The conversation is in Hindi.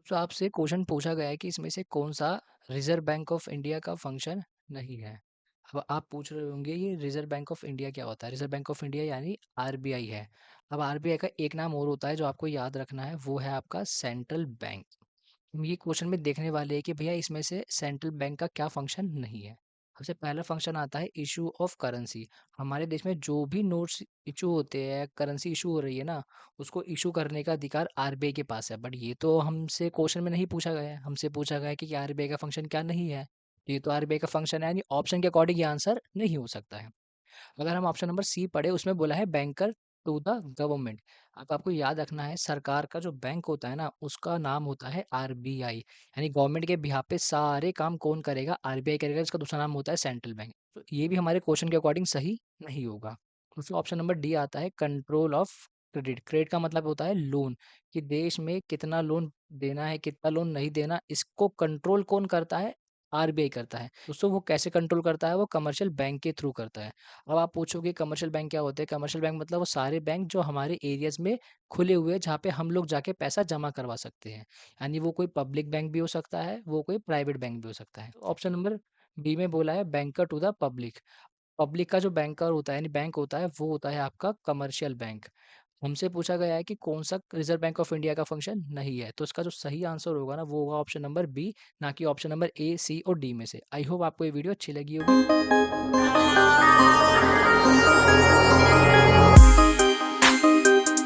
तो आपसे क्वेश्चन पूछा गया है कि इसमें से कौन सा रिजर्व बैंक ऑफ इंडिया का फंक्शन नहीं है। अब आप पूछ रहे होंगे ये रिजर्व बैंक ऑफ इंडिया क्या होता है। रिजर्व बैंक ऑफ इंडिया यानी आरबीआई है। अब आरबीआई का एक नाम और होता है जो आपको याद रखना है, वो है आपका सेंट्रल बैंक। ये क्वेश्चन में देखने वाले हैं कि भैया इसमें से सेंट्रल बैंक का क्या फंक्शन नहीं है। सबसे पहला फंक्शन आता है इशू ऑफ करेंसी। हमारे देश में जो भी नोट्स इशू होते हैं, करेंसी इशू हो रही है ना, उसको इशू करने का अधिकार आरबीआई के पास है। बट ये तो हमसे क्वेश्चन में नहीं पूछा गया है। हमसे पूछा गया है कि आरबीआई का फंक्शन क्या नहीं है। ये तो आरबीआई का फंक्शन है, यानी ऑप्शन के अकॉर्डिंग ये आंसर नहीं हो सकता है। अगर हम ऑप्शन नंबर सी पढ़े, उसमें बोला है बैंकर टू द गवर्नमेंट। अब आपको याद रखना है, सरकार का जो बैंक होता है ना, उसका नाम होता है आरबीआई। यानी गवर्नमेंट के बिहाफ पे सारे काम कौन करेगा? आरबीआई करेगा। इसका दूसरा नाम होता है सेंट्रल बैंक। तो ये भी हमारे क्वेश्चन के अकॉर्डिंग सही नहीं होगा। दूसरा ऑप्शन नंबर डी आता है कंट्रोल ऑफ क्रेडिट। क्रेडिट का मतलब होता है लोन, कि देश में कितना लोन देना है, कितना लोन नहीं देना, इसको कंट्रोल कौन करता है? आरबीआई करता है। दोस्तों वो कैसे कंट्रोल करता है? वो कमर्शियल बैंक के थ्रू करता है। अब आप पूछोगे कमर्शियल बैंक क्या होते हैं? कमर्शियल बैंक मतलब वो सारे बैंक जो हमारे एरियाज़ में खुले हुए हैं, जहाँ पे हम लोग जाके पैसा जमा करवा सकते हैं। यानी वो कोई पब्लिक बैंक भी हो सकता है, वो कोई प्राइवेट बैंक भी हो सकता है। तो ऑप्शन नंबर बी में बोला है banker to the public. Public का जो बैंकर होता है, यानी बैंक होता है, वो होता है आपका कमर्शियल बैंक। हमसे पूछा गया है कि कौन सा रिजर्व बैंक ऑफ इंडिया का फंक्शन नहीं है, तो इसका जो सही आंसर होगा ना, वो होगा ऑप्शन नंबर बी, ना कि ऑप्शन नंबर ए, सी और डी में से। आई होप आपको ये वीडियो अच्छी लगी होगी।